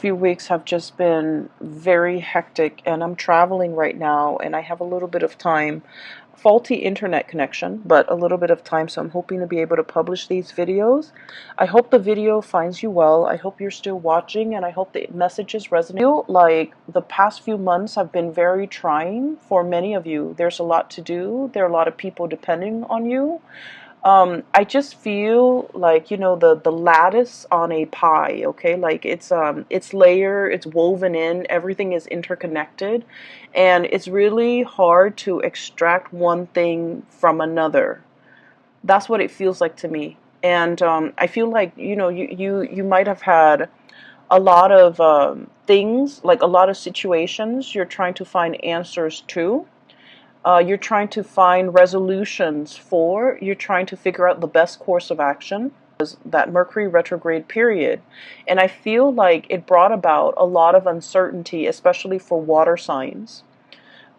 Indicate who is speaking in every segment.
Speaker 1: Few weeks have just been very hectic, and I'm traveling right now and I have a little bit of time. Faulty internet connection, but a little bit of time, so I'm hoping to be able to publish these videos. I hope the video finds you well. I hope you're still watching, and I hope the messages resonate. I feel like the past few months have been very trying for many of you. There's a lot to do. There are a lot of people depending on you. I just feel like, the lattice on a pie, okay? Like it's layered, it's woven in, everything is interconnected, and it's really hard to extract one thing from another. That's what it feels like to me. And I feel like, you might have had a lot of things, like a lot of situations you're trying to find answers to. You're trying to find resolutions for, you're trying to figure out the best course of action. That Mercury retrograde period. And I feel like it brought about a lot of uncertainty, especially for water signs,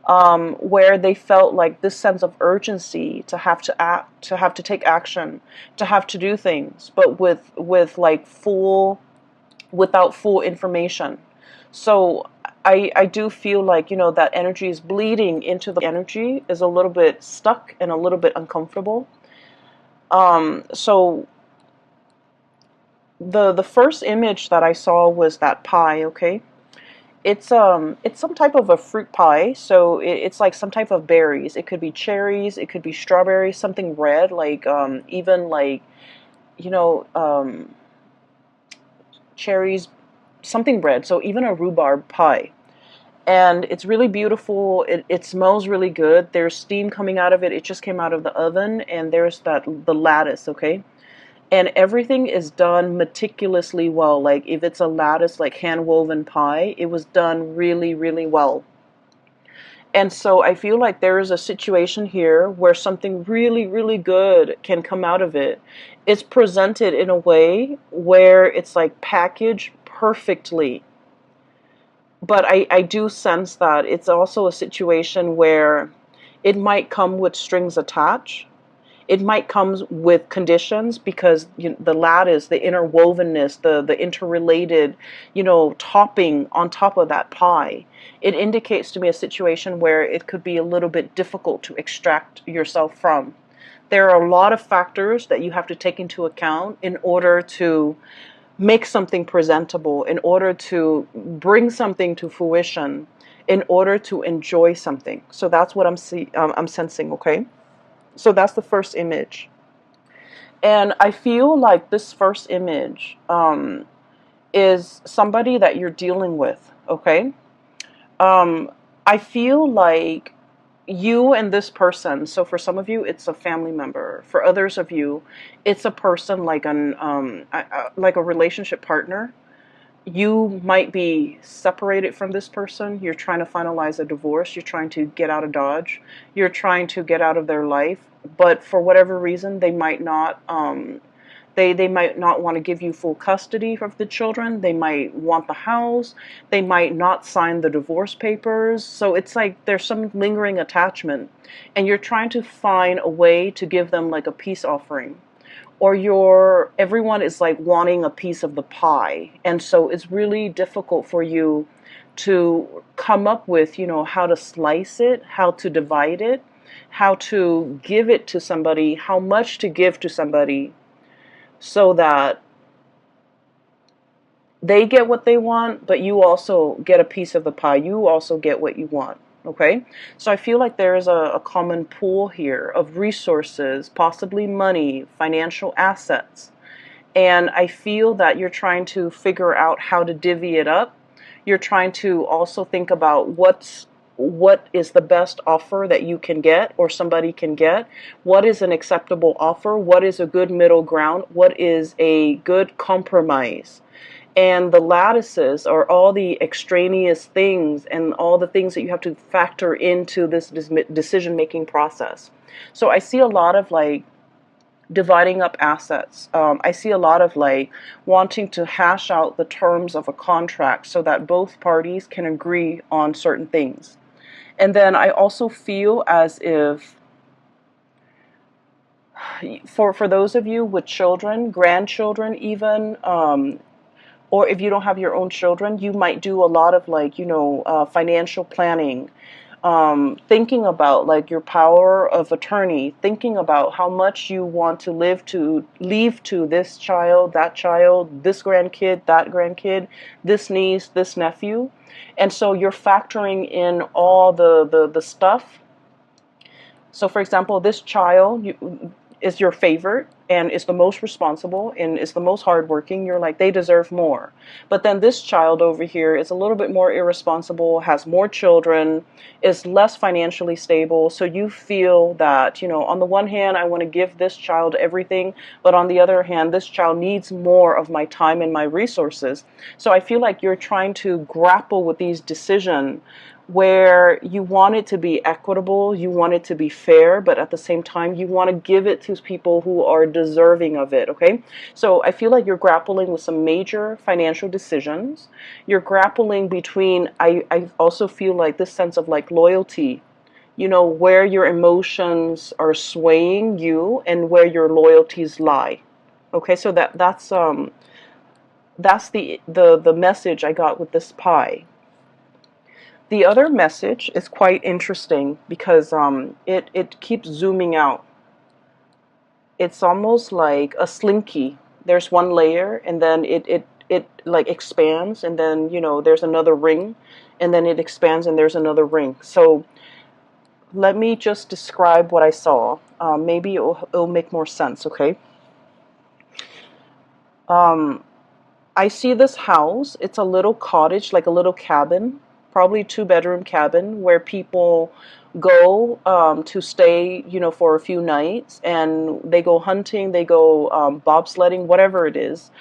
Speaker 1: where they felt like this sense of urgency to have to act, to have to take action, to have to do things, but with like without full information. So I do feel like, that energy is bleeding into the energy is a little bit stuck and a little bit uncomfortable. So the first image that I saw was that pie, okay? It's some type of a fruit pie, so it's like some type of berries. It could be cherries, it could be strawberries, something red, like even like, you know, um, cherries, something red. So even a rhubarb pie. And it's really beautiful. It smells really good. There's steam coming out of it. It just came out of the oven, and there's the lattice, okay? And everything is done meticulously well. Like if it's a lattice, like hand woven pie, it was done really, really well. And so I feel like there is a situation here where something really, really good can come out of it. It's presented in a way where it's like packaged perfectly. But I do sense that it's also a situation where it might come with strings attached. It might come with conditions because the lattice, the interwovenness, the interrelated, topping on top of that pie. It indicates to me a situation where it could be a little bit difficult to extract yourself from. There are a lot of factors that you have to take into account in order to make something presentable, in order to bring something to fruition, in order to enjoy something. So that's what I'm sensing, okay? So that's the first image. And I feel like this first image is somebody that you're dealing with, okay? Um, I feel like you and this person, so for some of you, it's a family member. For others of you, it's a person like a relationship partner. You might be separated from this person. You're trying to finalize a divorce. You're trying to get out of Dodge. You're trying to get out of their life. But for whatever reason, they might not want to give you full custody of the children. They might want the house. They might not sign the divorce papers. So it's like there's some lingering attachment. And you're trying to find a way to give them like a peace offering, or everyone is like wanting a piece of the pie, and so it's really difficult for you to come up with, how to slice it, how to divide it, how to give it to somebody, how much to give to somebody, so that they get what they want, but you also get a piece of the pie. You also get what you want. Okay? So I feel like there is a common pool here of resources, possibly money, financial assets. And I feel that you're trying to figure out how to divvy it up. You're trying to also think about what is the best offer that you can get or somebody can get. What is an acceptable offer? What is a good middle ground? What is a good compromise? And the lattices are all the extraneous things and all the things that you have to factor into this decision-making process. So I see a lot of like dividing up assets. I see a lot of like wanting to hash out the terms of a contract so that both parties can agree on certain things. And then I also feel as if for those of you with children, grandchildren even, Or if you don't have your own children, you might do a lot of like, financial planning, thinking about like your power of attorney, thinking about how much you want to leave to this child, this grandkid, that grandkid, this niece, this nephew. And so you're factoring in all the stuff. So, for example, this child is your favorite and is the most responsible and is the most hardworking. You're like, they deserve more. But then this child over here is a little bit more irresponsible, has more children, is less financially stable. So you feel that, on the one hand, I want to give this child everything, but on the other hand, this child needs more of my time and my resources. So I feel like you're trying to grapple with these decisions where you want it to be equitable, you want it to be fair, but at the same time, you want to give it to people who are deserving of it, okay? So I feel like you're grappling with some major financial decisions. You're grappling between, I also feel like this sense of like loyalty, where your emotions are swaying you and where your loyalties lie. Okay, so that's the message I got with this pie. The other message is quite interesting because it keeps zooming out. It's almost like a slinky. There's one layer and then it like expands, and then there's another ring, and then it expands and there's another ring. So let me just describe what I saw. Maybe it'll make more sense, okay? Um, I see this house. It's a little cottage, like a little cabin, probably two-bedroom cabin where people go to stay, for a few nights, and they go hunting, they go bobsledding, whatever it is.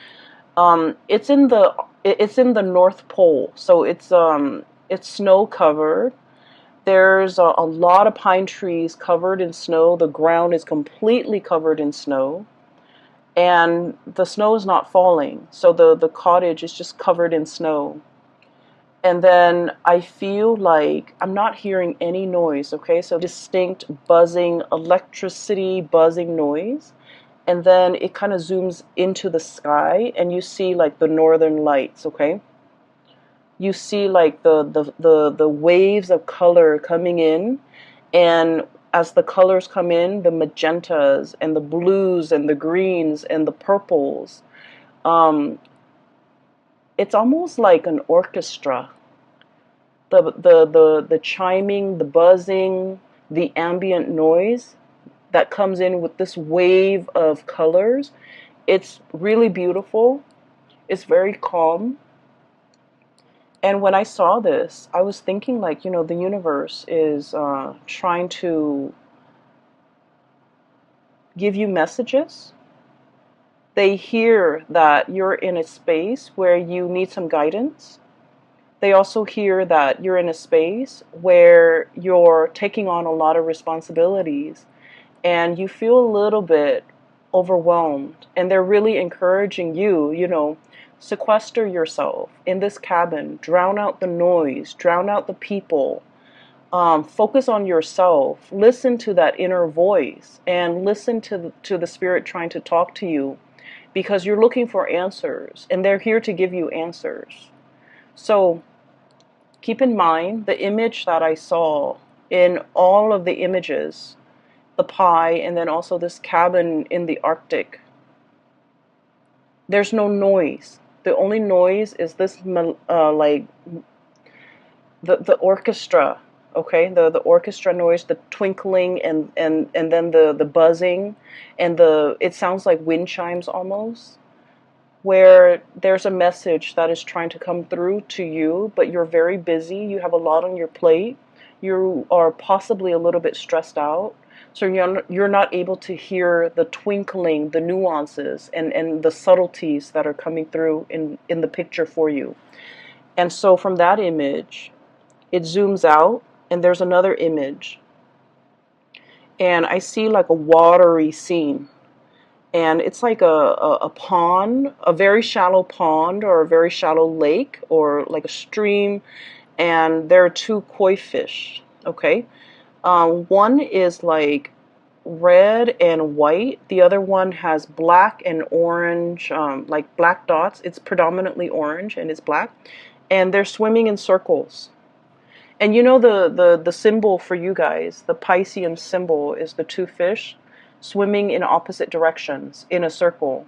Speaker 1: It's in the North Pole, so it's snow covered. There's a lot of pine trees covered in snow. The ground is completely covered in snow, and the snow is not falling, so the cottage is just covered in snow. And then I feel like I'm not hearing any noise, okay? So distinct buzzing, electricity buzzing noise. And then it kind of zooms into the sky and you see like the northern lights, okay? You see like the waves of color coming in, and as the colors come in, the magentas and the blues and the greens and the purples, um, it's almost like an orchestra. The chiming, the buzzing, the ambient noise that comes in with this wave of colors. It's really beautiful. It's very calm. And when I saw this, I was thinking like, the universe is trying to give you messages. They hear that you're in a space where you need some guidance. They also hear that you're in a space where you're taking on a lot of responsibilities and you feel a little bit overwhelmed. And they're really encouraging you, sequester yourself in this cabin, drown out the noise, drown out the people, focus on yourself, listen to that inner voice, and listen to the spirit trying to talk to you, because you're looking for answers and they're here to give you answers. So keep in mind the image that I saw in all of the images, the pie, and then also this cabin in the Arctic. There's no noise. The only noise is this, like the orchestra, okay? The orchestra noise, the twinkling, and then the buzzing, and it sounds like wind chimes almost, where there's a message that is trying to come through to you, but you're very busy, you have a lot on your plate, you are possibly a little bit stressed out, so you're not able to hear the twinkling, the nuances, and the subtleties that are coming through in the picture for you. And so from that image, it zooms out, and there's another image, and I see like a watery scene. And it's like a pond, a very shallow pond or a very shallow lake or like a stream. And there are two koi fish, okay? One is like red and white. The other one has black and orange, like black dots. It's predominantly orange and it's black. And they're swimming in circles. And you know the symbol for you guys, the Piscean symbol is the two fish swimming in opposite directions in a circle.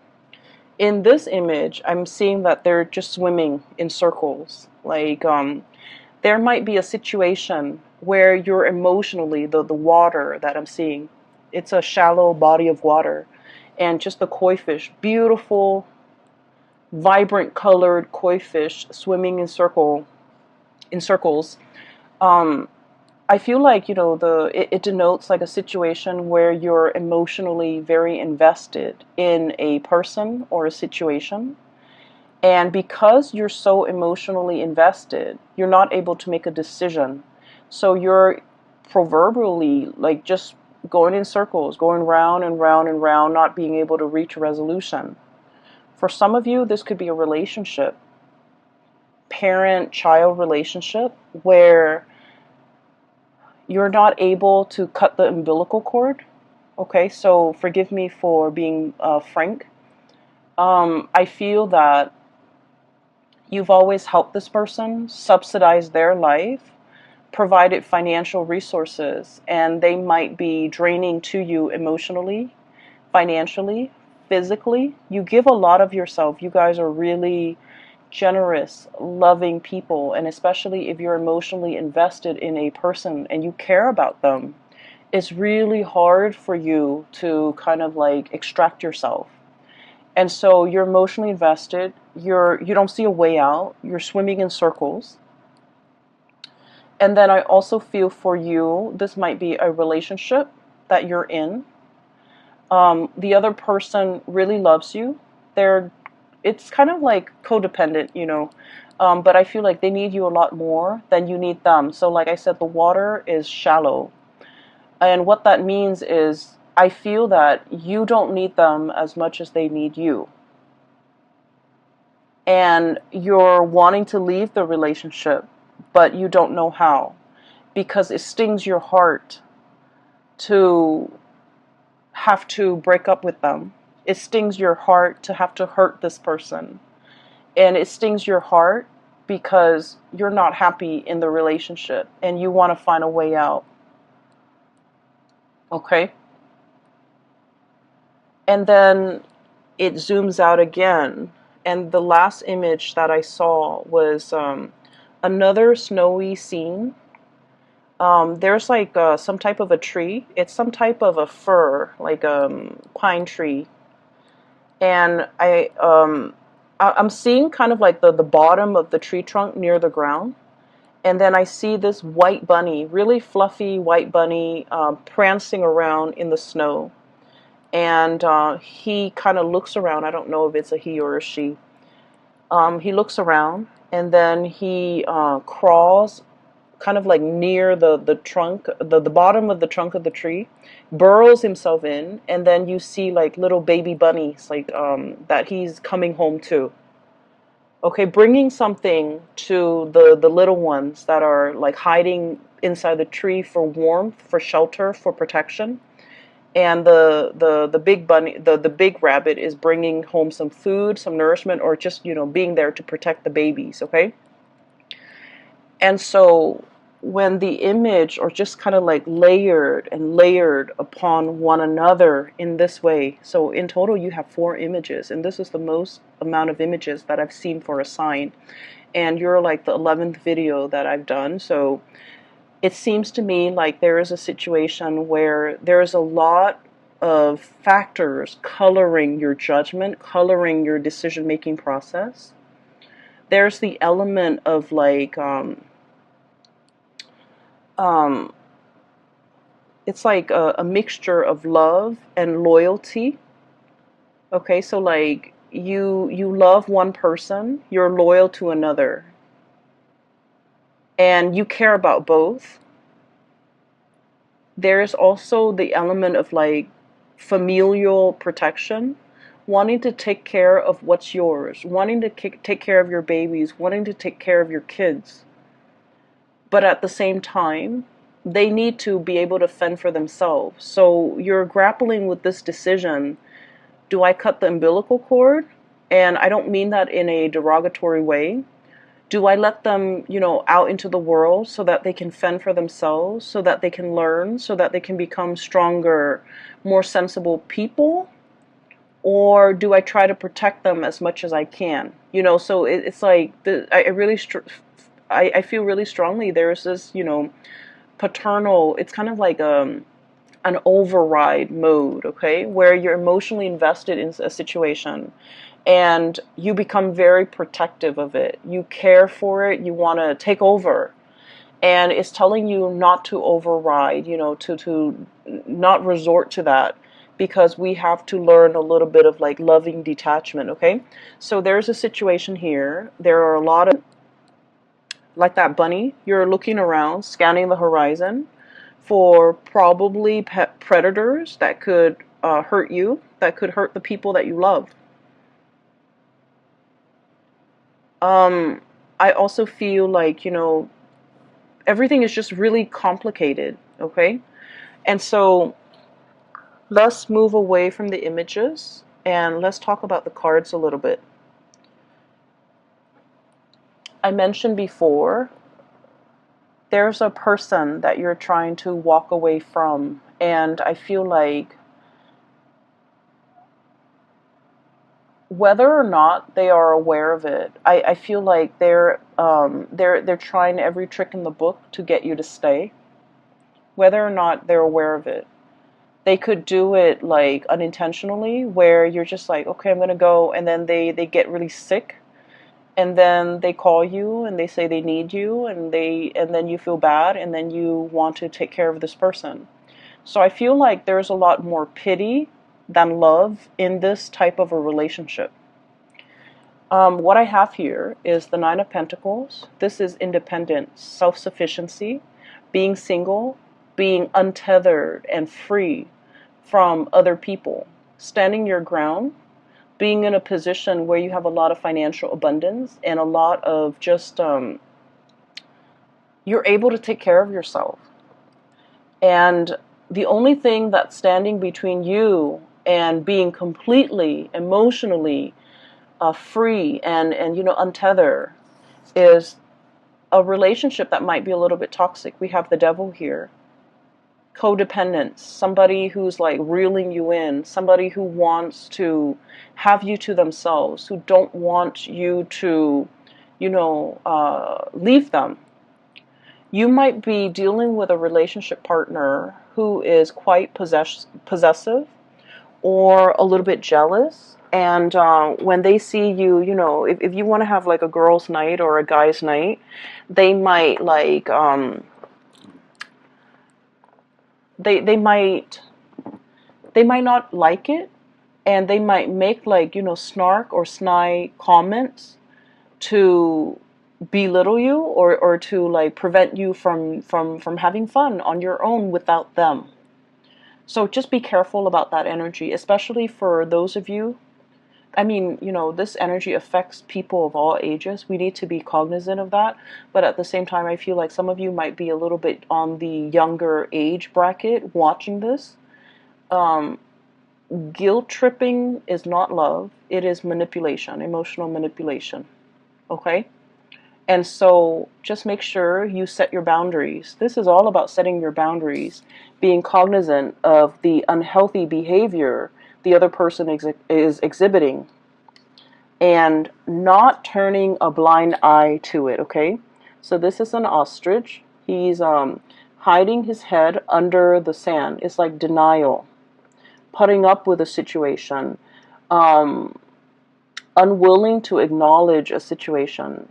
Speaker 1: In this image, I'm seeing that they're just swimming in circles. Like there might be a situation where you're emotionally, the water that I'm seeing, it's a shallow body of water, and just the koi fish, beautiful, vibrant colored koi fish swimming in circles. Um, I feel like, you know, it denotes like a situation where you're emotionally very invested in a person or a situation. And because you're so emotionally invested, you're not able to make a decision. So you're proverbially like just going in circles, going round and round and round, not being able to reach a resolution. For some of you, this could be a relationship, parent-child relationship, where you're not able to cut the umbilical cord. Okay, so forgive me for being frank. I feel that you've always helped this person, subsidized their life, provided financial resources, and they might be draining to you emotionally, financially, physically. You give a lot of yourself. You guys are really generous, loving people, and especially if you're emotionally invested in a person and you care about them, it's really hard for you to kind of like extract yourself. And so you're emotionally invested, you don't see a way out, you're swimming in circles. And then I also feel for you, this might be a relationship that you're in. The other person really loves you. It's kind of like codependent, you know. But I feel like they need you a lot more than you need them. So like I said, the water is shallow. And what that means is I feel that you don't need them as much as they need you. And you're wanting to leave the relationship, but you don't know how, because it stings your heart to have to break up with them. It stings your heart to have to hurt this person. And it stings your heart because you're not happy in the relationship and you want to find a way out. Okay? And then it zooms out again. And the last image that I saw was another snowy scene. There's like some type of a tree. It's some type of a fir, like a pine tree. And I'm seeing kind of like the bottom of the tree trunk near the ground. And then I see this white bunny, really fluffy white bunny, prancing around in the snow. And he kind of looks around. I don't know if it's a he or a she. He looks around and then he crawls kind of like near the trunk, the bottom of the trunk of the tree, burrows himself in, and then you see like little baby bunnies like that he's coming home to. Okay, bringing something to the little ones that are like hiding inside the tree for warmth, for shelter, for protection. And the big bunny, the big rabbit is bringing home some food, some nourishment, or just, you know, being there to protect the babies, okay? And so when the image, or just kind of like layered and layered upon one another in this way, so in total you have 4 images, and this is the most amount of images that I've seen for a sign, and you're like the 11th video that I've done. So it seems to me like there is a situation where there is a lot of factors coloring your judgment, coloring your decision-making process. There's the element of like it's like a mixture of love and loyalty. Okay, so like you love one person, you're loyal to another, and you care about both. There's also the element of like familial protection, wanting to take care of what's yours, wanting to take care of your babies, wanting to take care of your kids. But at the same time, they need to be able to fend for themselves. So you're grappling with this decision. Do I cut the umbilical cord? And I don't mean that in a derogatory way. Do I let them, out into the world so that they can fend for themselves, so that they can learn, so that they can become stronger, more sensible people? Or do I try to protect them as much as I can? So it's like, I feel really strongly there's this, paternal, it's kind of like an override mode, okay, where you're emotionally invested in a situation and you become very protective of it. You care for it, you want to take over. And it's telling you not to override, to not resort to that, because we have to learn a little bit of like loving detachment, okay? So there's a situation here. There are a lot of, like that bunny, you're looking around, scanning the horizon for probably predators that could hurt you, that could hurt the people that you love. I also feel like, everything is just really complicated, okay? And so let's move away from the images and let's talk about the cards a little bit. I mentioned before, there's a person that you're trying to walk away from, and I feel like whether or not they are aware of it, I feel like they're trying every trick in the book to get you to stay, whether or not they're aware of it. They could do it like unintentionally, where you're just like, okay, I'm gonna go, and then they get really sick, and then they call you and they say they need you, and then you feel bad, and then you want to take care of this person. So I feel like there's a lot more pity than love in this type of a relationship. What I have here is the Nine of Pentacles. This is independence, self-sufficiency, being single, being untethered and free from other people, standing your ground, being in a position where you have a lot of financial abundance and a lot of just, you're able to take care of yourself. And the only thing that's standing between you and being completely emotionally free and untethered is a relationship that might be a little bit toxic. We have the devil here. Codependence, somebody who's like reeling you in, somebody who wants to have you to themselves, who don't want you to, leave them. You might be dealing with a relationship partner who is quite possessive or a little bit jealous. And when they see you, if you want to have like a girl's night or a guy's night, they might like, they might not like it, and they might make like, snark or snide comments to belittle you, or to like prevent you from having fun on your own without them. So just be careful about that energy, especially for those of you. I mean, this energy affects people of all ages. We need to be cognizant of that. But at the same time, I feel like some of you might be a little bit on the younger age bracket watching this. Guilt tripping is not love. It is manipulation, emotional manipulation. Okay? And so just make sure you set your boundaries. This is all about setting your boundaries, being cognizant of the unhealthy behavior the other person is exhibiting, and not turning a blind eye to it, okay? So this is an ostrich. He's hiding his head under the sand. It's like denial, putting up with a situation, unwilling to acknowledge a situation,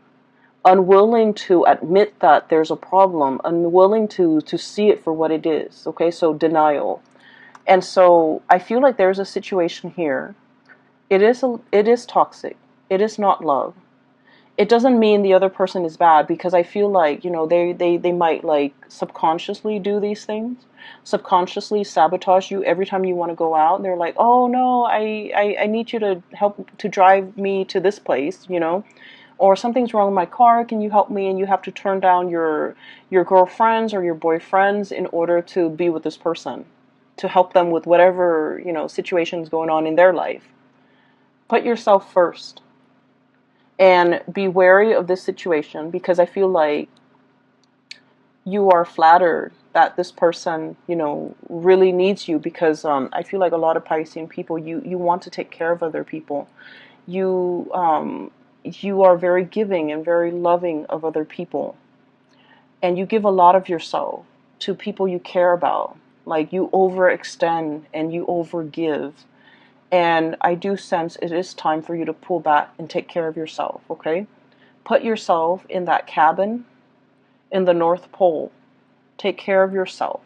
Speaker 1: unwilling to admit that there's a problem, unwilling to see it for what it is, okay? So denial. And so I feel like there's a situation here. It is toxic. It is not love. It doesn't mean the other person is bad, because I feel like, they might like subconsciously do these things, subconsciously sabotage you every time you want to go out. They're like, oh no, I need you to help to drive me to this place, or something's wrong with my car, can you help me? And you have to turn down your girlfriends or your boyfriends in order to be with this person, to help them with whatever, situations going on in their life. Put yourself first and be wary of this situation, because I feel like you are flattered that this person, really needs you, because I feel like a lot of Piscean people, you want to take care of other people. You are very giving and very loving of other people, and you give a lot of yourself to people you care about. Like, you overextend and you overgive. And I do sense it is time for you to pull back and take care of yourself, okay? Put yourself in that cabin in the North Pole. Take care of yourself.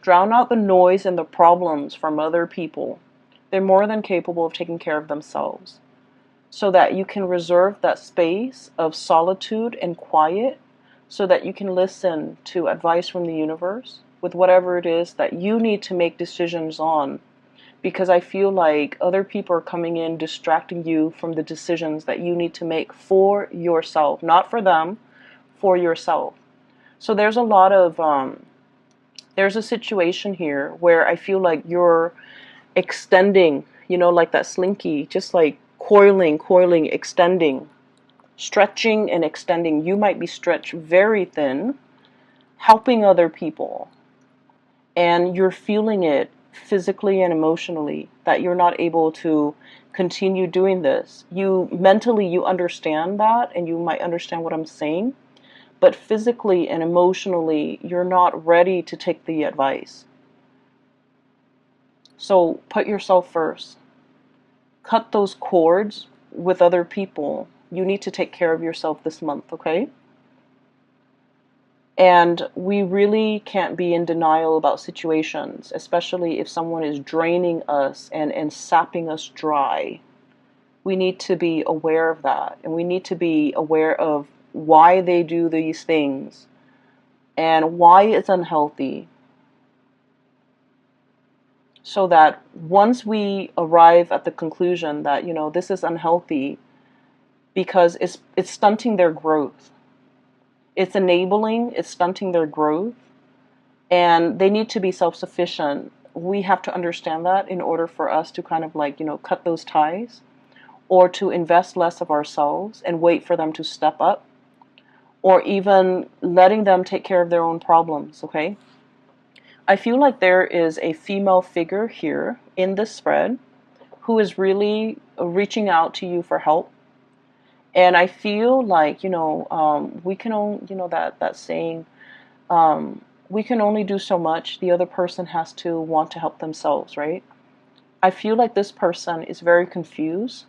Speaker 1: Drown out the noise and the problems from other people. They're more than capable of taking care of themselves. So that you can reserve that space of solitude and quiet, so that you can listen to advice from the universe with whatever it is that you need to make decisions on. Because I feel like other people are coming in, distracting you from the decisions that you need to make for yourself. Not for them, for yourself. So there's a lot of, there's a situation here where I feel like you're extending, like that slinky, just like coiling, extending, stretching and extending. You might be stretched very thin, helping other people, and you're feeling it physically and emotionally, that you're not able to continue doing this. You mentally, you understand that, and you might understand what I'm saying, but physically and emotionally, you're not ready to take the advice. So put yourself first. Cut those cords with other people. You need to take care of yourself this month, okay? And we really can't be in denial about situations, especially if someone is draining us and sapping us dry. We need to be aware of that, and we need to be aware of why they do these things and why it's unhealthy, so that once we arrive at the conclusion that, this is unhealthy because it's stunting their growth. It's stunting their growth, and they need to be self-sufficient. We have to understand that in order for us to kind of like, cut those ties, or to invest less of ourselves and wait for them to step up, or even letting them take care of their own problems, okay? I feel like there is a female figure here in this spread who is really reaching out to you for help. And I feel like, we can only, that saying, we can only do so much. The other person has to want to help themselves, right? I feel like this person is very confused.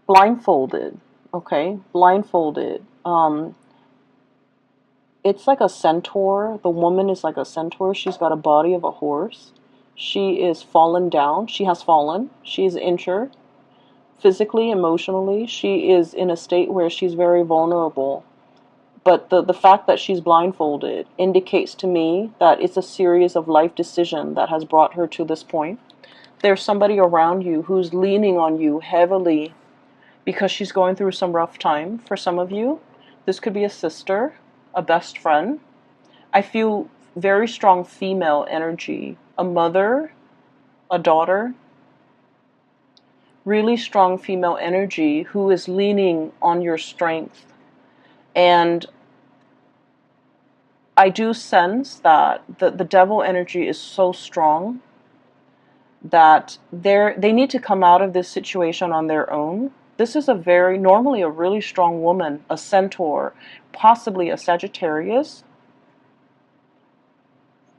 Speaker 1: Blindfolded, okay? Blindfolded. It's like a centaur. The woman is like a centaur. She's got a body of a horse. She is fallen down. She has fallen. She is injured. Physically, emotionally, she is in a state where she's very vulnerable. But the fact that she's blindfolded indicates to me that it's a series of life decisions that has brought her to this point. There's somebody around you who's leaning on you heavily because she's going through some rough time. For some of you, this could be a sister, a best friend. I feel very strong female energy, a mother, a daughter. Really strong female energy who is leaning on your strength. And I do sense that the devil energy is so strong that they need to come out of this situation on their own. This is normally a really strong woman, a centaur, possibly a Sagittarius,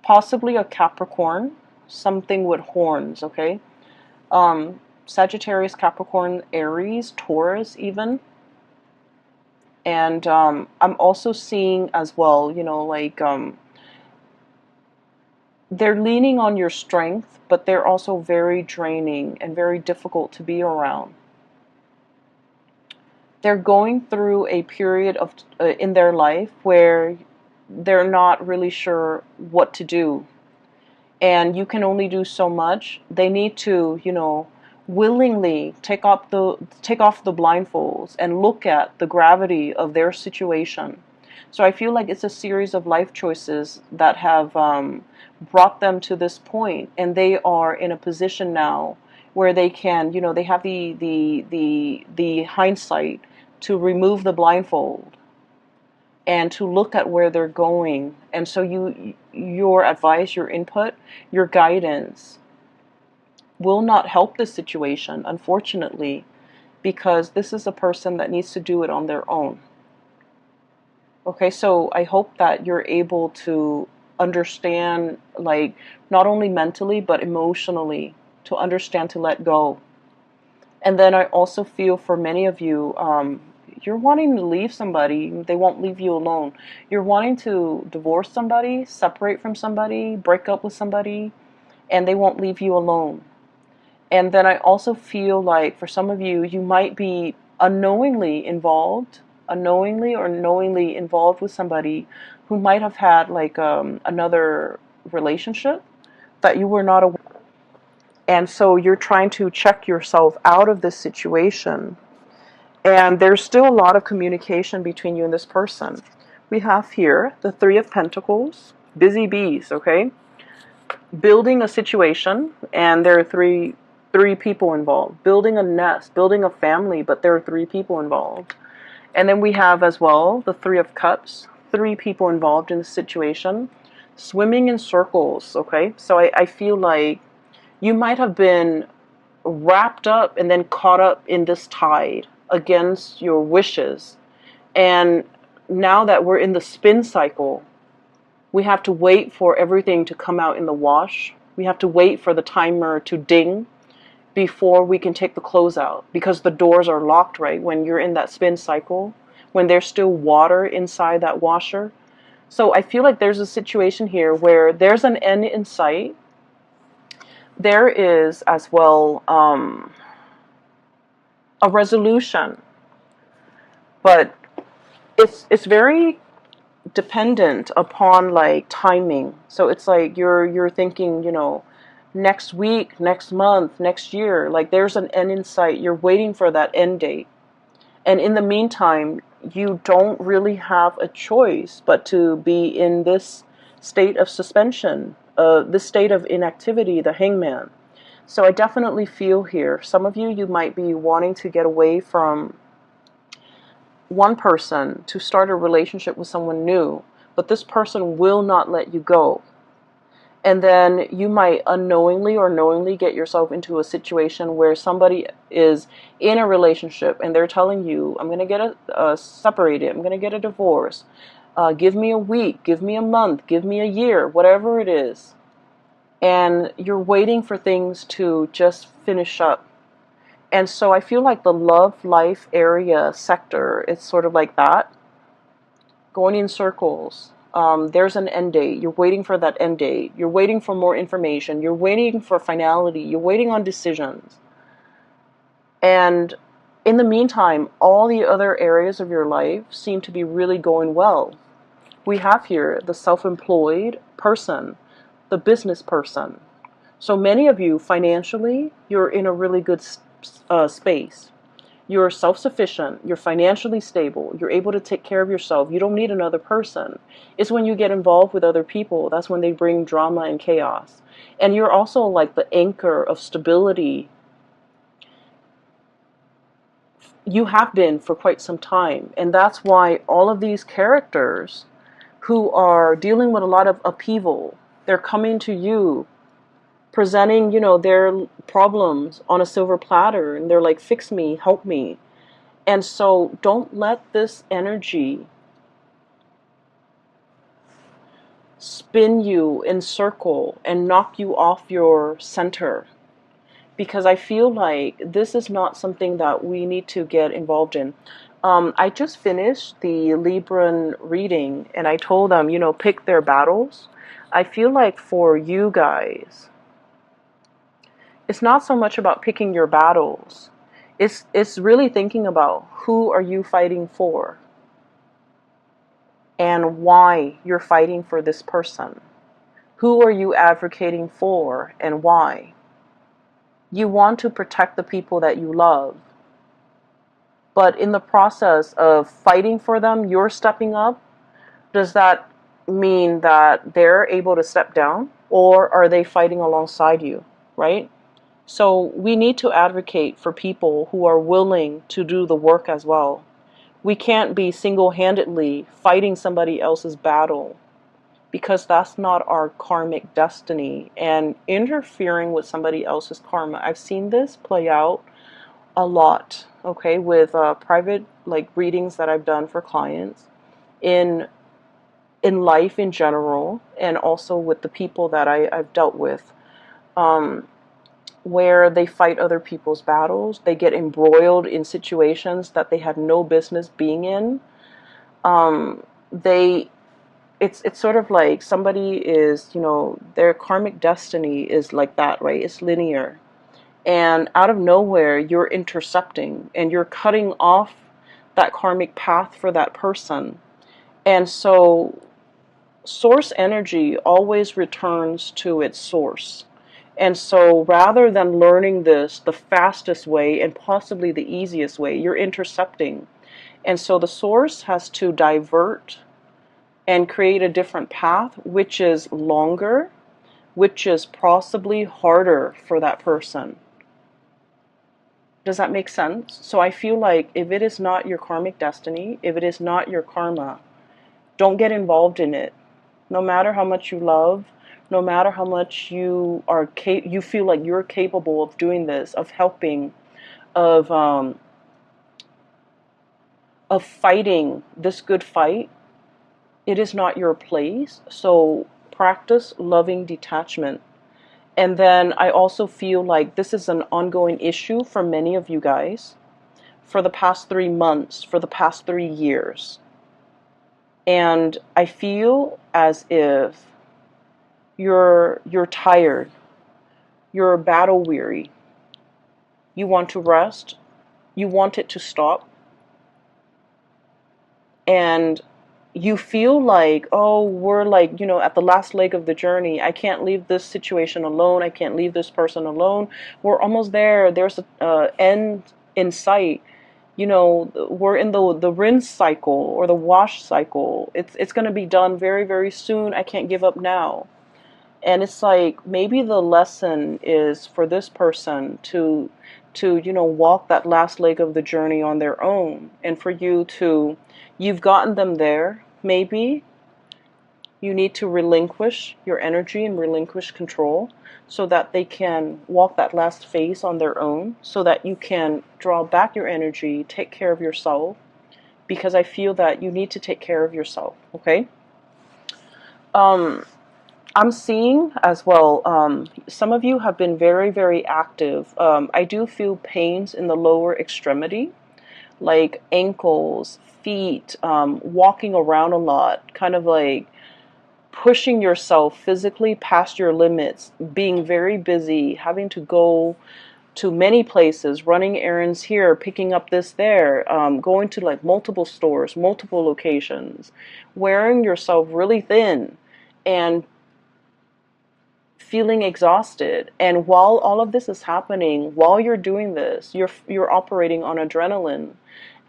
Speaker 1: possibly a Capricorn, something with horns, okay? Sagittarius, Capricorn, Aries, Taurus even. And I'm also seeing as well, they're leaning on your strength, but they're also very draining and very difficult to be around. They're going through a period of in their life where they're not really sure what to do. And you can only do so much. They need to, willingly take off the blindfolds and look at the gravity of their situation. So I feel like it's a series of life choices that have brought them to this point, and they are in a position now where they can, they have the hindsight to remove the blindfold and to look at where they're going. And so your advice, your input, your guidance will not help this situation, unfortunately, because this is a person that needs to do it on their own. Okay, so I hope that you're able to understand, like, not only mentally, but emotionally, to understand to let go. And then I also feel for many of you, you're wanting to leave somebody, they won't leave you alone. You're wanting to divorce somebody, separate from somebody, break up with somebody, and they won't leave you alone. And then I also feel like for some of you, you might be unknowingly or knowingly involved with somebody who might have had like another relationship that you were not aware of. And so you're trying to check yourself out of this situation. And there's still a lot of communication between you and this person. We have here the Three of Pentacles, busy bees, okay? Building a situation, and there are three people involved. Building a nest, building a family, but there are three people involved. And then we have as well the Three of Cups, three people involved in the situation. Swimming in circles, okay? So I feel like you might have been wrapped up and then caught up in this tide against your wishes. And now that we're in the spin cycle, we have to wait for everything to come out in the wash. We have to wait for the timer to ding before we can take the clothes out, because the doors are locked, right? When you're in that spin cycle, when there's still water inside that washer. So I feel like there's a situation here where there's an end in sight. There is as well a resolution, but it's very dependent upon like timing. So it's like you're thinking, next week, next month, next year, like there's an end in sight. You're waiting for that end date. And in the meantime, you don't really have a choice but to be in this state of suspension, this state of inactivity, the hangman. So I definitely feel here, some of you might be wanting to get away from one person to start a relationship with someone new, but this person will not let you go. And then you might unknowingly or knowingly get yourself into a situation where somebody is in a relationship and they're telling you, I'm going to get separated, I'm going to get a divorce, give me a week, give me a month, give me a year, whatever it is. And you're waiting for things to just finish up. And so I feel like the love life area sector, it's sort of like that, going in circles. There's an end date. You're waiting for that end date. You're waiting for more information. You're waiting for finality. You're waiting on decisions. And in the meantime, all the other areas of your life seem to be really going well. We have here the self-employed person, the business person. So many of you, financially, you're in a really good space. You're self-sufficient, you're financially stable, you're able to take care of yourself, you don't need another person. It's when you get involved with other people, that's when they bring drama and chaos. And you're also like the anchor of stability. You have been for quite some time, and that's why all of these characters who are dealing with a lot of upheaval, they're coming to you presenting, their problems on a silver platter, and they're like, fix me, help me. And so don't let this energy spin you in circle and knock you off your center, because I feel like this is not something that we need to get involved in. I just finished the Libran reading, and I told them, pick their battles. I feel like for you guys, it's not so much about picking your battles. It's really thinking about who are you fighting for and why you're fighting for this person. Who are you advocating for and why? You want to protect the people that you love. But in the process of fighting for them, you're stepping up. Does that mean that they're able to step down? Or are they fighting alongside you, right? So we need to advocate for people who are willing to do the work as well. We can't be single-handedly fighting somebody else's battle, because that's not our karmic destiny, and interfering with somebody else's karma. I've seen this play out a lot, okay, with private like readings that I've done for clients in life in general, and also with the people that I've dealt with, where they fight other people's battles. They get embroiled in situations that they had no business being in. They it's sort of like somebody is, their karmic destiny is like that, right? It's linear. And out of nowhere, you're intercepting and you're cutting off that karmic path for that person. And so source energy always returns to its source. And so rather than learning this the fastest way and possibly the easiest way, you're intercepting. And so the source has to divert and create a different path, which is longer, which is possibly harder for that person. Does that make sense? So I feel like if it is not your karmic destiny, if it is not your karma, don't get involved in it. No matter how much you love, no matter how much you feel like you're capable of doing this, of helping, of fighting this good fight, it is not your place. So practice loving detachment. And then I also feel like this is an ongoing issue for many of you guys for the past 3 months, for the past 3 years. And I feel as if you're tired, you're battle weary, you want to rest, you want it to stop, and you feel like, oh, we're like, at the last leg of the journey. I can't leave this situation alone. I can't leave this person alone. We're almost there. There's an end in sight. We're in the rinse cycle or the wash cycle. It's going to be done very, very soon. I can't give up now. And it's like maybe the lesson is for this person to walk that last leg of the journey on their own, and for you've gotten them there. Maybe you need to relinquish your energy and relinquish control so that they can walk that last phase on their own, so that you can draw back your energy, take care of yourself, because I feel that you need to take care of yourself, okay? I'm seeing as well, some of you have been very, very active. I do feel pains in the lower extremity, like ankles, feet, walking around a lot, kind of like pushing yourself physically past your limits, being very busy, having to go to many places, running errands here, picking up this there, going to like multiple stores, multiple locations, wearing yourself really thin and feeling exhausted. And while all of this is happening, while you're doing this, you're operating on adrenaline.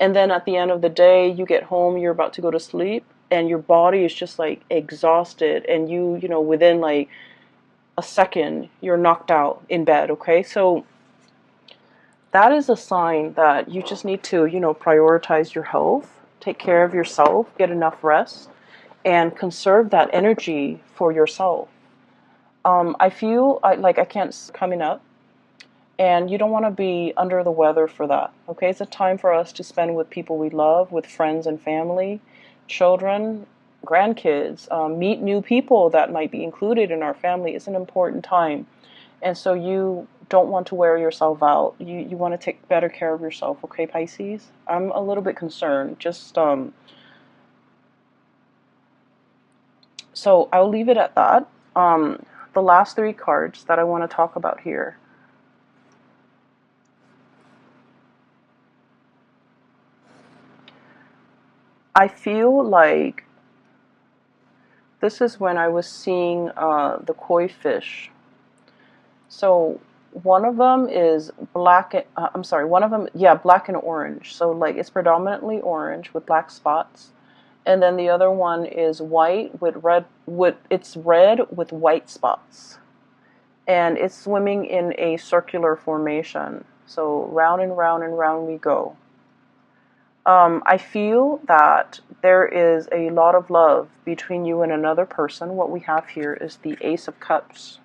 Speaker 1: And then at the end of the day, you get home, you're about to go to sleep, and your body is just like exhausted, and within like a second, you're knocked out in bed, okay? So that is a sign that you just need to, prioritize your health, take care of yourself, get enough rest, and conserve that energy for yourself. I feel like I can't coming up, and you don't want to be under the weather for that. Okay, it's a time for us to spend with people we love, with friends and family, children, grandkids, meet new people that might be included in our family. It's an important time, and so you don't want to wear yourself out. You want to take better care of yourself. Okay, Pisces. I'm a little bit concerned. So I'll leave it at that. The last 3 cards that I want to talk about here. I feel like this is when I was seeing the koi fish. So one of them is black. I'm sorry, one of them, yeah, black and orange. So like it's predominantly orange with black spots. And then the other one is white with red, it's red with white spots. And it's swimming in a circular formation. So round and round and round we go. I feel that there is a lot of love between you and another person. What we have here is the Ace of Cups.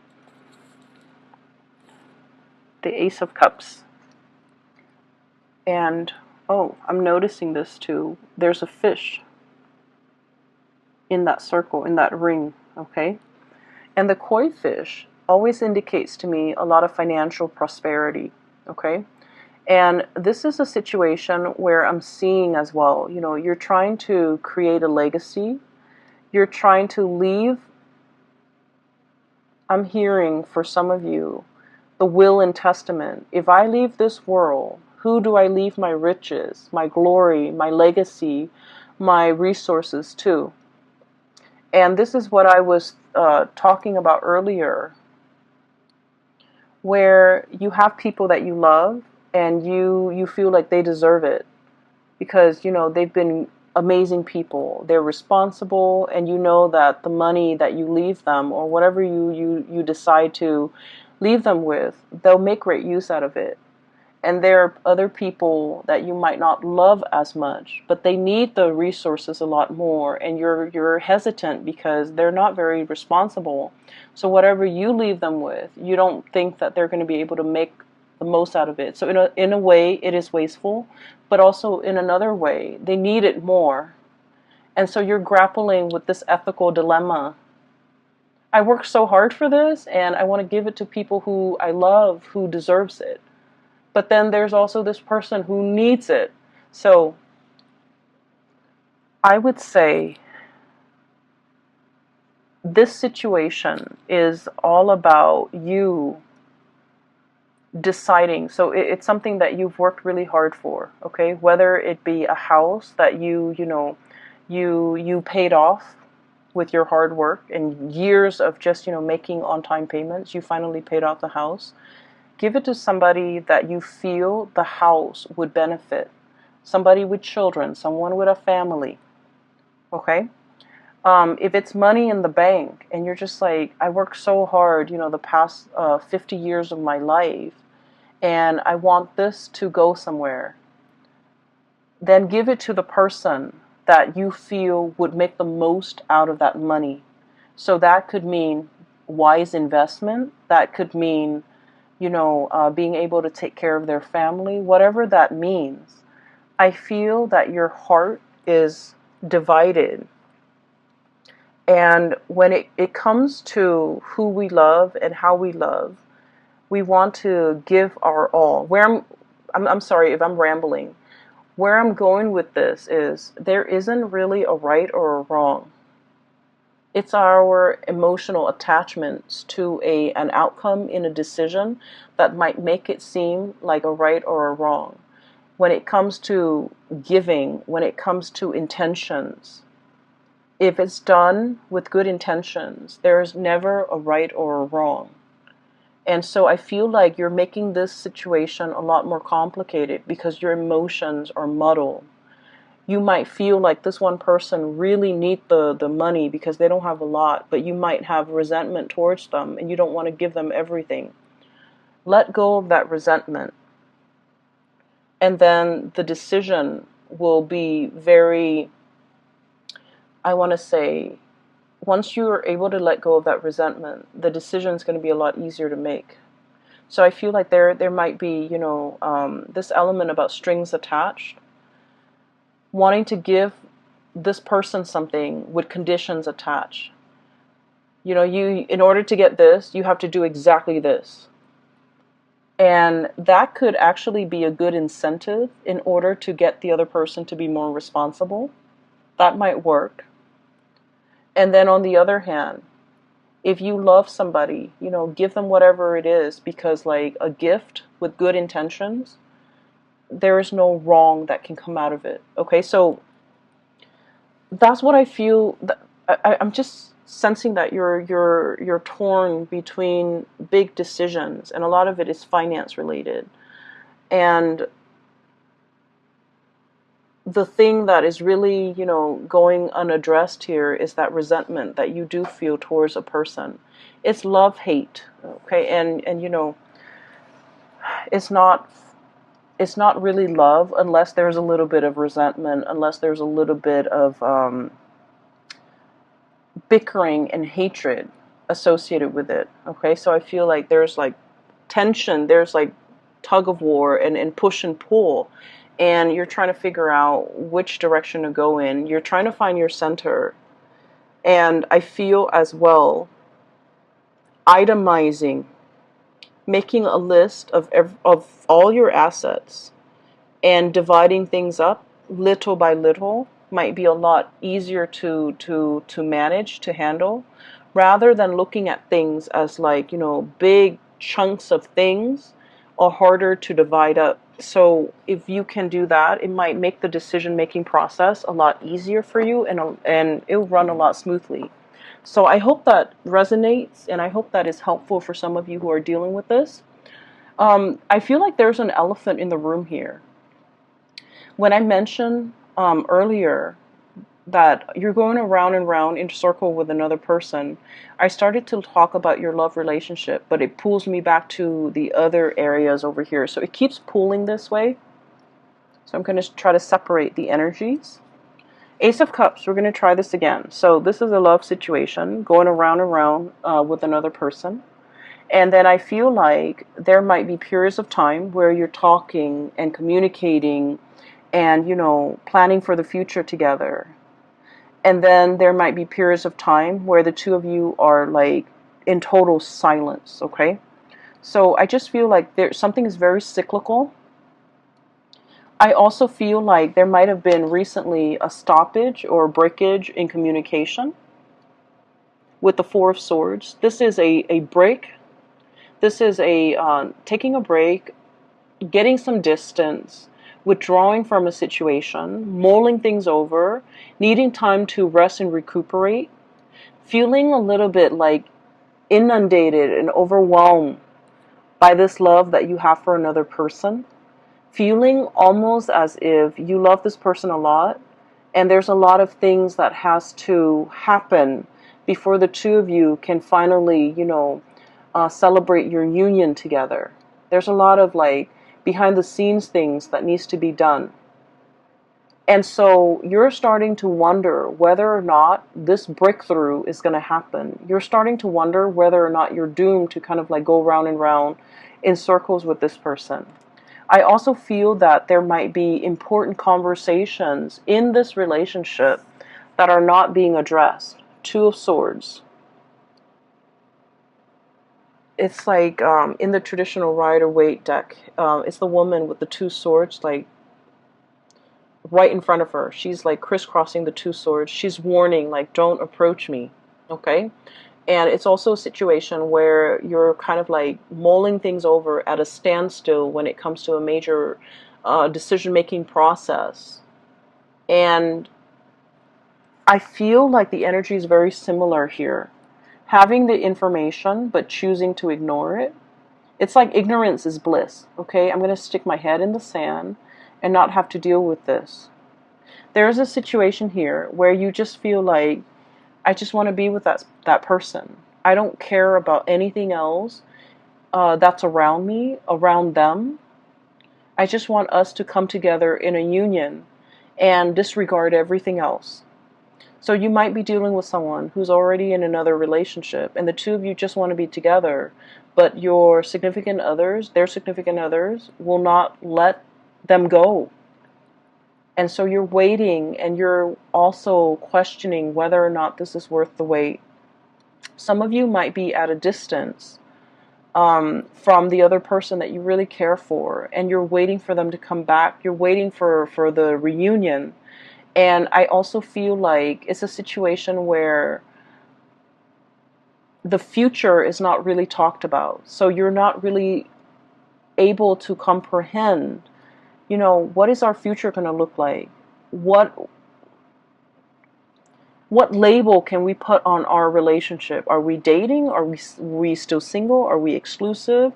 Speaker 1: The Ace of Cups. And, oh, I'm noticing this too. There's a fish in that circle, in that ring, okay? And the koi fish always indicates to me a lot of financial prosperity, okay? And this is a situation where I'm seeing as well, you know, you're trying to create a legacy. You're trying to leave, I'm hearing for some of you, the will and testament. If I leave this world, who do I leave my riches, my glory, my legacy, my resources to? And this is what I was talking about earlier, where you have people that you love and you feel like they deserve it because, you know, they've been amazing people. They're responsible, and you know that the money that you leave them or whatever you decide to leave them with, they'll make great use out of it. And there are other people that you might not love as much, but they need the resources a lot more, and you're hesitant because they're not very responsible. So whatever you leave them with, you don't think that they're going to be able to make the most out of it. So in a way, it is wasteful, but also in another way, they need it more. And so you're grappling with this ethical dilemma. I worked so hard for this, and I want to give it to people who I love, who deserves it. But then there's also this person who needs it. So I would say this situation is all about you deciding. So it's something that you've worked really hard for, okay? Whether it be a house that you paid off with your hard work and years of just, making on-time payments, you finally paid off the house. Give it to somebody that you feel the house would benefit. Somebody with children, someone with a family. Okay? If it's money in the bank and you're just like, I worked so hard, the past 50 years of my life, and I want this to go somewhere, then give it to the person that you feel would make the most out of that money. So that could mean wise investment. That could mean being able to take care of their family, whatever that means. I feel that your heart is divided. And when it comes to who we love and how we love, we want to give our all. I'm sorry if I'm rambling. Where I'm going with this is there isn't really a right or a wrong. It's our emotional attachments to an outcome in a decision that might make it seem like a right or a wrong. When it comes to giving, when it comes to intentions, if it's done with good intentions, there's never a right or a wrong. And so I feel like you're making this situation a lot more complicated because your emotions are muddled. You might feel like this one person really need the money because they don't have a lot, but you might have resentment towards them and you don't want to give them everything. Let go of that resentment. And then the decision will be very, I want to say, once you are able to let go of that resentment, the decision is going to be a lot easier to make. So I feel like there might be, this element about strings attached. Wanting to give this person something with conditions attached. In order to get this, you have to do exactly this. And that could actually be a good incentive in order to get the other person to be more responsible. That might work. And then on the other hand, if you love somebody, give them whatever it is, because like a gift with good intentions, there is no wrong that can come out of it. Okay, so that's what I feel. I'm just sensing that you're torn between big decisions, and a lot of it is finance related. And the thing that is really, going unaddressed here is that resentment that you do feel towards a person. It's love hate, okay? And it's not really love unless there's a little bit of resentment, unless there's a little bit of bickering and hatred associated with it. Okay, so I feel like there's like tension, there's like tug of war and push and pull, and you're trying to figure out which direction to go in. You're trying to find your center. And I feel as well itemizing, making a list of all your assets and dividing things up little by little might be a lot easier to manage, to handle, rather than looking at things as like, big chunks of things are harder to divide up. So if you can do that, it might make the decision making process a lot easier for you, and it'll run a lot smoothly. So I hope that resonates, and I hope that is helpful for some of you who are dealing with this. I feel like there's an elephant in the room here. When I mentioned earlier that you're going around and round in a circle with another person, I started to talk about your love relationship, but it pulls me back to the other areas over here. So it keeps pulling this way. So I'm going to try to separate the energies. Ace of Cups, we're going to try this again. So this is a love situation, going around and round with another person. And then I feel like there might be periods of time where you're talking and communicating and, planning for the future together. And then there might be periods of time where the two of you are like in total silence, okay? So I just feel like something is very cyclical. I also feel like there might have been recently a stoppage or breakage in communication with the Four of Swords. This is a break. This is taking a break, getting some distance, withdrawing from a situation, mulling things over, needing time to rest and recuperate, feeling a little bit like inundated and overwhelmed by this love that you have for another person, feeling almost as if you love this person a lot, and there's a lot of things that has to happen before the two of you can finally, celebrate your union together. There's a lot of like behind the scenes things that needs to be done. And so you're starting to wonder whether or not this breakthrough is going to happen. You're starting to wonder whether or not you're doomed to kind of like go round and round in circles with this person. I also feel that there might be important conversations in this relationship that are not being addressed. Two of Swords. It's like in the traditional Rider-Waite deck, it's the woman with the two swords, like right in front of her. She's like crisscrossing the two swords. She's warning, like, don't approach me, okay? And it's also a situation where you're kind of like mulling things over at a standstill when it comes to a major decision-making process. And I feel like the energy is very similar here. Having the information, but choosing to ignore it. It's like ignorance is bliss, okay? I'm going to stick my head in the sand and not have to deal with this. There's a situation here where you just feel like, I just want to be with that person. I don't care about anything else that's around me, around them. I just want us to come together in a union and disregard everything else. So you might be dealing with someone who's already in another relationship, and the two of you just want to be together, but your significant others, their significant others, will not let them go. And so you're waiting, and you're also questioning whether or not this is worth the wait. Some of you might be at a distance from the other person that you really care for, and you're waiting for them to come back. You're waiting for the reunion. And I also feel like it's a situation where the future is not really talked about. So you're not really able to comprehend, what is our future going to look like? What What label can we put on our relationship? Are we dating? Are we still single? Are we exclusive?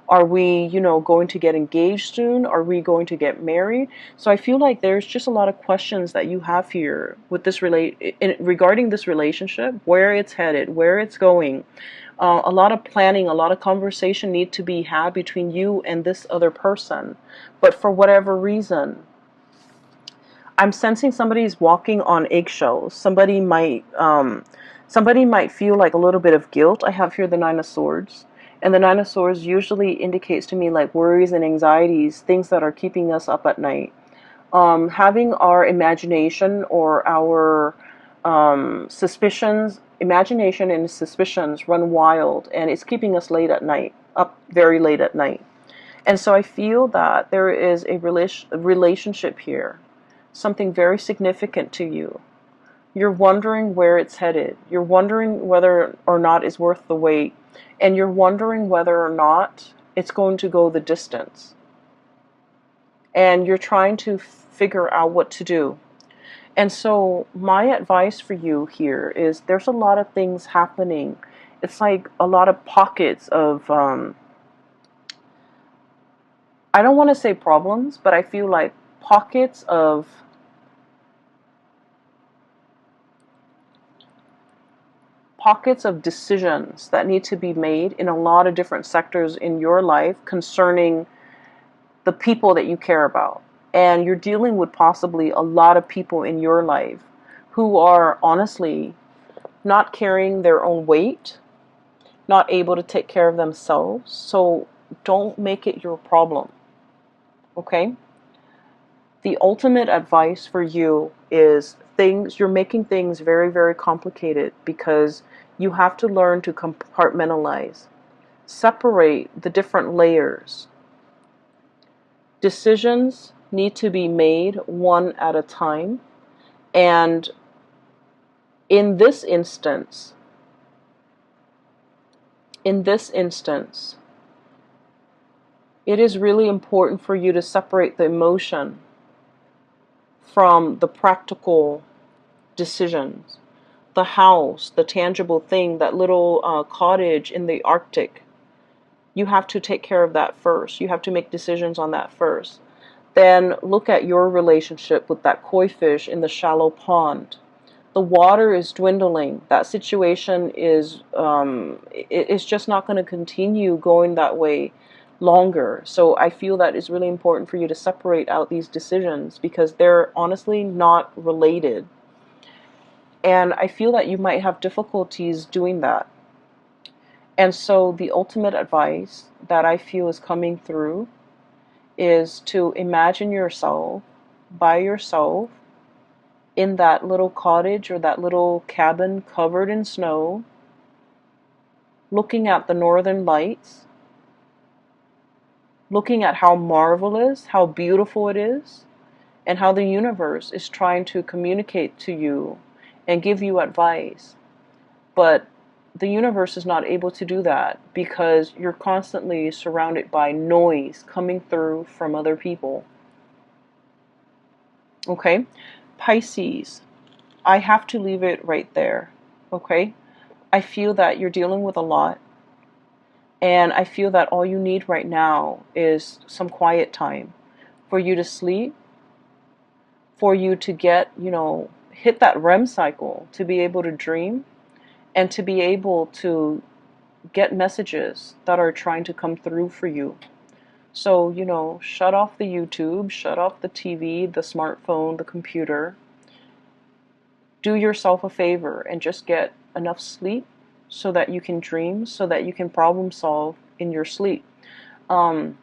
Speaker 1: Are we, going to get engaged soon? Are we going to get married? So I feel like there's just a lot of questions that you have here with this regarding this relationship, where it's headed, where it's going. A lot of planning, a lot of conversation need to be had between you and this other person. But for whatever reason, I'm sensing somebody's walking on eggshells. Somebody might feel like a little bit of guilt. I have here the Nine of Swords. And the Nine of Swords usually indicates to me like worries and anxieties, things that are keeping us up at night. Having our imagination or our imagination and suspicions run wild, and it's keeping us late at night, up very late at night. And so I feel that there is a relationship here, something very significant to you. You're wondering where it's headed. You're wondering whether or not it's worth the wait. And you're wondering whether or not it's going to go the distance. And you're trying to figure out what to do. And so my advice for you here is there's a lot of things happening. It's like a lot of pockets of, I don't want to say problems, but I feel like pockets of decisions that need to be made in a lot of different sectors in your life concerning the people that you care about. And you're dealing with possibly a lot of people in your life who are honestly not carrying their own weight, not able to take care of themselves. So don't make it your problem. Okay? The ultimate advice for you is you're making things very, very complicated because you have to learn to compartmentalize, separate the different layers. Decisions need to be made one at a time. And in this instance, it is really important for you to separate the emotion from the practical decisions. The house, the tangible thing, that little cottage in the Arctic, you have to take care of that first. You have to make decisions on that first. Then look at your relationship with that koi fish in the shallow pond. The water is dwindling. That situation is it's just not going to continue going that way longer. So I feel that it's really important for you to separate out these decisions because they're honestly not related. And I feel that you might have difficulties doing that. And so the ultimate advice that I feel is coming through is to imagine yourself by yourself in that little cottage or that little cabin covered in snow, looking at the northern lights, looking at how marvelous, how beautiful it is, and how the universe is trying to communicate to you and give you advice. But the universe is not able to do that because you're constantly surrounded by noise coming through from other people. Okay? Pisces, I have to leave it right there. Okay? I feel that you're dealing with a lot. And I feel that all you need right now is some quiet time for you to sleep, for you to get, hit that REM cycle, to be able to dream, and to be able to get messages that are trying to come through for you. So, shut off the YouTube, shut off the TV, the smartphone, the computer. Do yourself a favor and just get enough sleep so that you can dream, so that you can problem solve in your sleep. When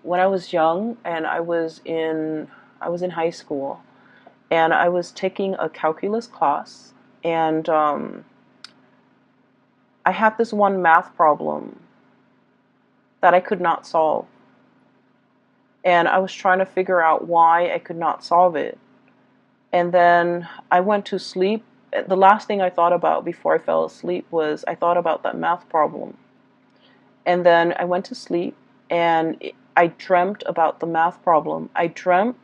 Speaker 1: I was young and I was in high school and I was taking a calculus class, and I had this one math problem that I could not solve. And I was trying to figure out why I could not solve it. And then I went to sleep. The last thing I thought about before I fell asleep was I thought about that math problem. And then I went to sleep and I dreamt about the math problem. I dreamt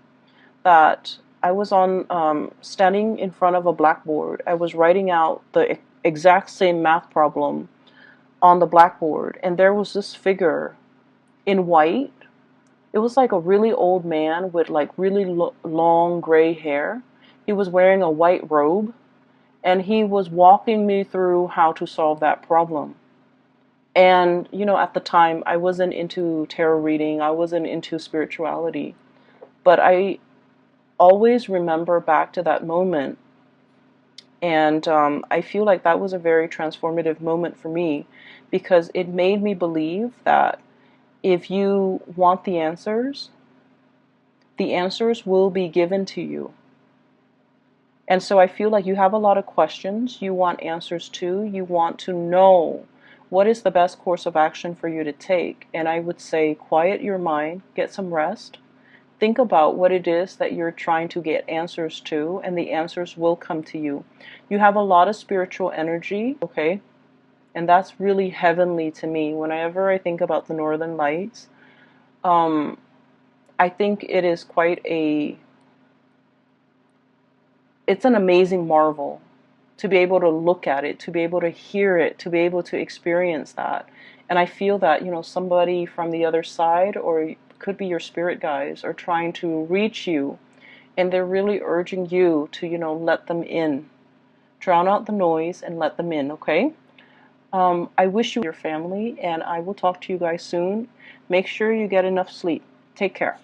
Speaker 1: that I was on standing in front of a blackboard. I was writing out the exact same math problem on the blackboard, and there was this figure in white. It was like a really old man with like really long gray hair. He was wearing a white robe, and he was walking me through how to solve that problem. And, you know, at the time, I wasn't into tarot reading, I wasn't into spirituality, but I always remember back to that moment. And I feel like that was a very transformative moment for me because it made me believe that if you want the answers will be given to you. And so I feel like you have a lot of questions you want answers to. You want to know what is the best course of action for you to take. And I would say quiet your mind, get some rest, think about what it is that you're trying to get answers to, and the answers will come to you. You have a lot of spiritual energy, okay? And that's really heavenly to me. Whenever I think about the Northern Lights, I think it is it's an amazing marvel to be able to look at it, to be able to hear it, to be able to experience that. And I feel that, you know, somebody from the other side, or it could be your spirit guides, are trying to reach you, and they're really urging you to, you know, let them in. Drown out the noise and let them in, okay? I wish you your family, and I will talk to you guys soon. Make sure you get enough sleep. Take care.